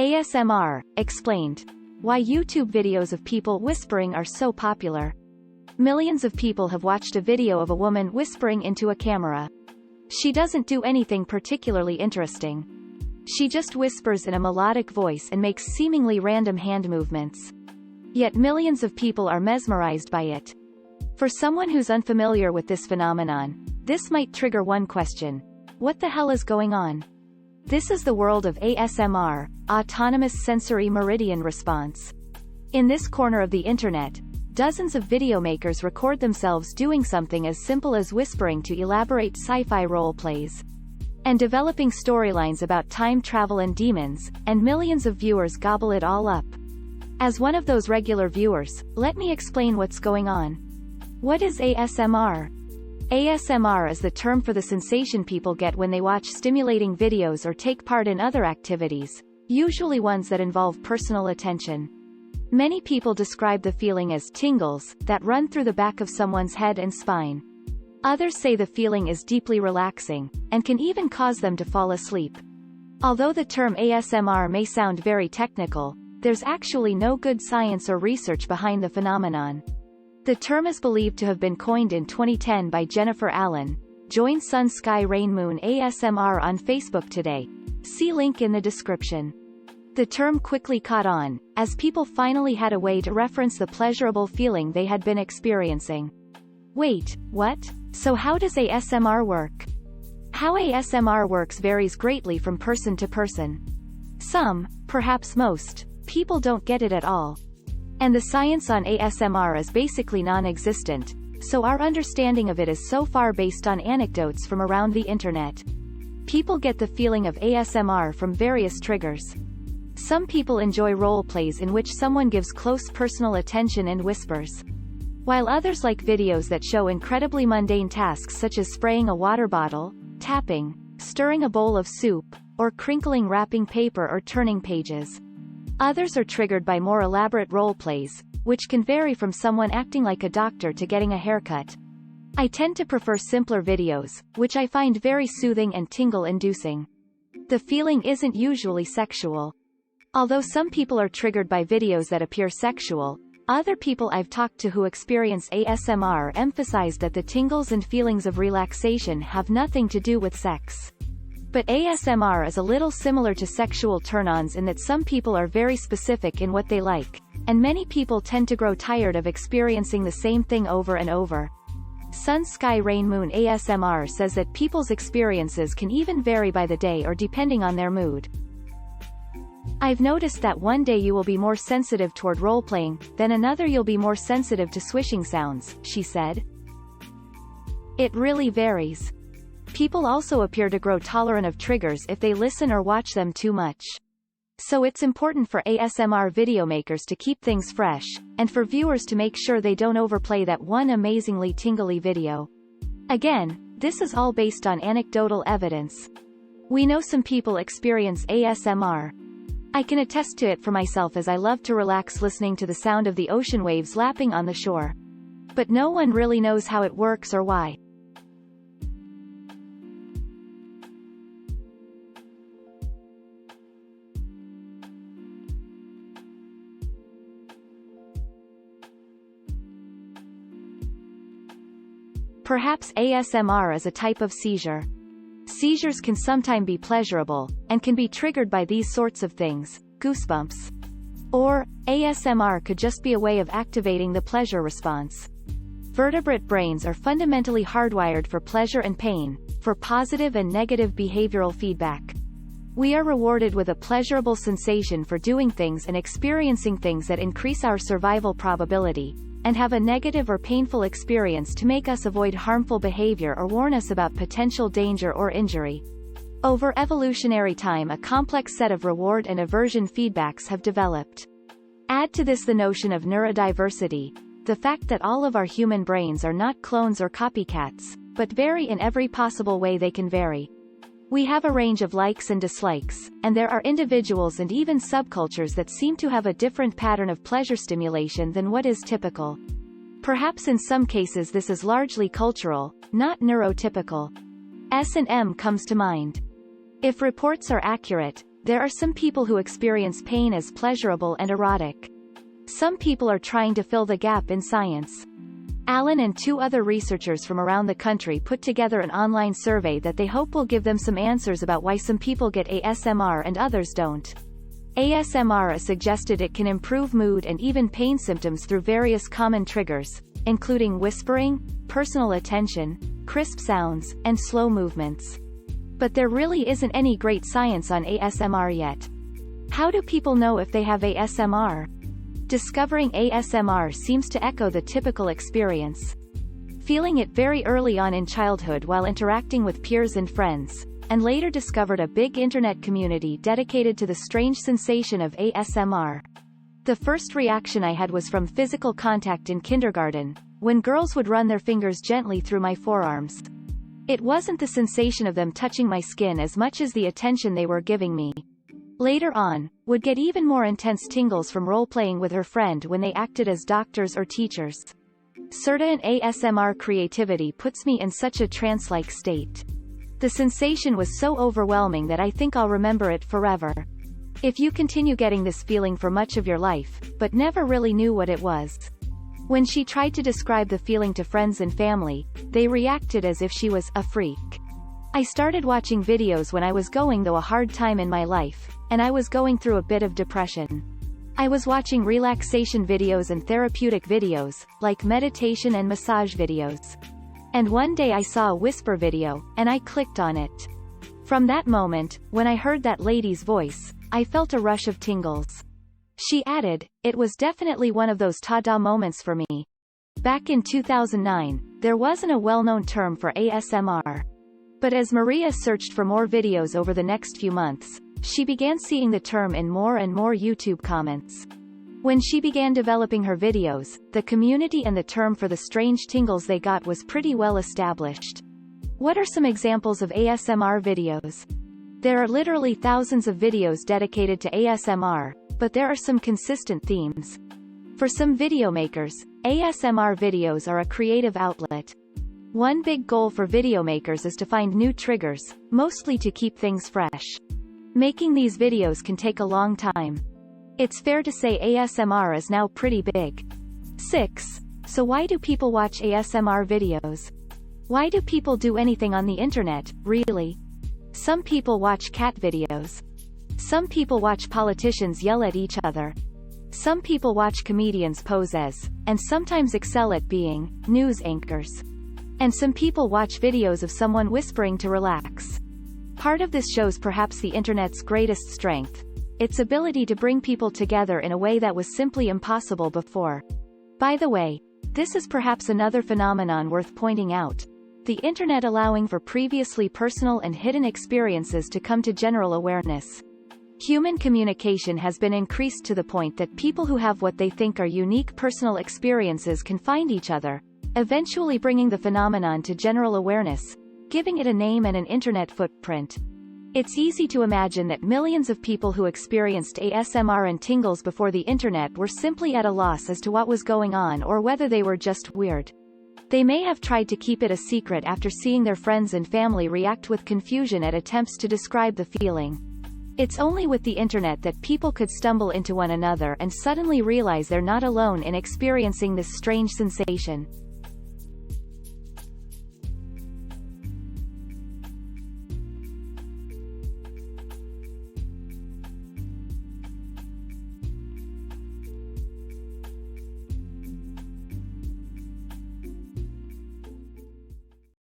ASMR, explained. Why YouTube videos of people whispering are so popular. Millions of people have watched a video of a woman whispering into a camera. She doesn't do anything particularly interesting. She just whispers in a melodic voice and makes seemingly random hand movements. Yet millions of people are mesmerized by it. For someone who's unfamiliar with this phenomenon, this might trigger one question. What the hell is going on? This is the world of ASMR, Autonomous Sensory Meridian Response. In this corner of the internet, dozens of video makers record themselves doing something as simple as whispering to elaborate sci-fi role plays. And developing storylines about time travel and demons, and millions of viewers gobble it all up. As one of those regular viewers, let me explain what's going on. What is ASMR? ASMR is the term for the sensation people get when they watch stimulating videos or take part in other activities, usually ones that involve personal attention. Many people describe the feeling as tingles that run through the back of someone's head and spine. Others say the feeling is deeply relaxing, and can even cause them to fall asleep. Although the term ASMR may sound very technical, there's actually no good science or research behind the phenomenon. The term is believed to have been coined in 2010 by Jennifer Allen. Join Sunskyrainmoon ASMR on Facebook today. See link in the description. The term quickly caught on, as people finally had a way to reference the pleasurable feeling they had been experiencing. Wait, what? So how does ASMR work? How ASMR works varies greatly from person to person. Some, perhaps most, people don't get it at all. And the science on ASMR is basically non-existent, so our understanding of it is so far based on anecdotes from around the internet. People get the feeling of ASMR from various triggers. Some people enjoy role plays in which someone gives close personal attention and whispers. While others like videos that show incredibly mundane tasks such as spraying a water bottle, tapping, stirring a bowl of soup, or crinkling wrapping paper or turning pages. Others are triggered by more elaborate role plays, which can vary from someone acting like a doctor to getting a haircut. I tend to prefer simpler videos, which I find very soothing and tingle-inducing. The feeling isn't usually sexual. Although some people are triggered by videos that appear sexual, other people I've talked to who experience ASMR emphasize that the tingles and feelings of relaxation have nothing to do with sex. But ASMR is a little similar to sexual turn-ons in that some people are very specific in what they like, and many people tend to grow tired of experiencing the same thing over and over. Sunskyrainmoon ASMR says that people's experiences can even vary by the day or depending on their mood. I've noticed that one day you will be more sensitive toward role-playing, then another you'll be more sensitive to swishing sounds, she said. It really varies. People also appear to grow tolerant of triggers if they listen or watch them too much. So it's important for ASMR video makers to keep things fresh, and for viewers to make sure they don't overplay that one amazingly tingly video. Again, this is all based on anecdotal evidence. We know some people experience ASMR. I can attest to it for myself as I love to relax listening to the sound of the ocean waves lapping on the shore. But no one really knows how it works or why. Perhaps ASMR is a type of seizure. Seizures can sometimes be pleasurable, and can be triggered by these sorts of things, goosebumps. Or, ASMR could just be a way of activating the pleasure response. Vertebrate brains are fundamentally hardwired for pleasure and pain, for positive and negative behavioral feedback. We are rewarded with a pleasurable sensation for doing things and experiencing things that increase our survival probability, and have a negative or painful experience to make us avoid harmful behavior or warn us about potential danger or injury. Over evolutionary time, a complex set of reward and aversion feedbacks have developed. Add to this the notion of neurodiversity, the fact that all of our human brains are not clones or copycats, but vary in every possible way they can vary. We have a range of likes and dislikes, and there are individuals and even subcultures that seem to have a different pattern of pleasure stimulation than what is typical. Perhaps in some cases this is largely cultural, not neurotypical. S&M comes to mind. If reports are accurate, There are some people who experience pain as pleasurable and erotic. Some people are trying to fill the gap in science. Alan and 2 other researchers from around the country put together an online survey that they hope will give them some answers about why some people get ASMR and others don't. ASMR has suggested it can improve mood and even pain symptoms through various common triggers, including whispering, personal attention, crisp sounds, and slow movements. But there really isn't any great science on ASMR yet. How do people know if they have ASMR? Discovering ASMR seems to echo the typical experience. Feeling it very early on in childhood while interacting with peers and friends, and later discovered a big internet community dedicated to the strange sensation of ASMR. The first reaction I had was from physical contact in kindergarten, when girls would run their fingers gently through my forearms. It wasn't the sensation of them touching my skin as much as the attention they were giving me. Later on, would get even more intense tingles from role-playing with her friend when they acted as doctors or teachers. Certain ASMR creativity puts me in such a trance-like state. The sensation was so overwhelming that I think I'll remember it forever. If you continue getting this feeling for much of your life, but never really knew what it was. When she tried to describe the feeling to friends and family, they reacted as if she was a freak. I started watching videos when I was going through a hard time in my life, and I was going through a bit of depression. I was watching relaxation videos and therapeutic videos, like meditation and massage videos. And one day I saw a whisper video, and I clicked on it. From that moment, when I heard that lady's voice, I felt a rush of tingles. She added, "It was definitely one of those ta-da moments for me." Back in 2009, there wasn't a well-known term for ASMR. But as Maria searched for more videos over the next few months, she began seeing the term in more and more YouTube comments. When she began developing her videos, the community and the term for the strange tingles they got was pretty well established. What are some examples of ASMR videos? There are literally thousands of videos dedicated to ASMR, but there are some consistent themes. For some video makers, ASMR videos are a creative outlet. One big goal for video makers is to find new triggers, mostly to keep things fresh. Making these videos can take a long time. It's fair to say ASMR is now pretty big. 6. So why do people watch ASMR videos? Why do people do anything on the internet, really? Some people watch cat videos. Some people watch politicians yell at each other. Some people watch comedians pose as, and sometimes excel at being, news anchors. And some people watch videos of someone whispering to relax. Part of this shows perhaps the internet's greatest strength, its ability to bring people together in a way that was simply impossible before. By the way, this is perhaps another phenomenon worth pointing out. The internet allowing for previously personal and hidden experiences to come to general awareness. Human communication has been increased to the point that people who have what they think are unique personal experiences can find each other, eventually bringing the phenomenon to general awareness, giving it a name and an internet footprint. It's easy to imagine that millions of people who experienced ASMR and tingles before the internet were simply at a loss as to what was going on or whether they were just weird. They may have tried to keep it a secret after seeing their friends and family react with confusion at attempts to describe the feeling. It's only with the internet that people could stumble into one another and suddenly realize they're not alone in experiencing this strange sensation.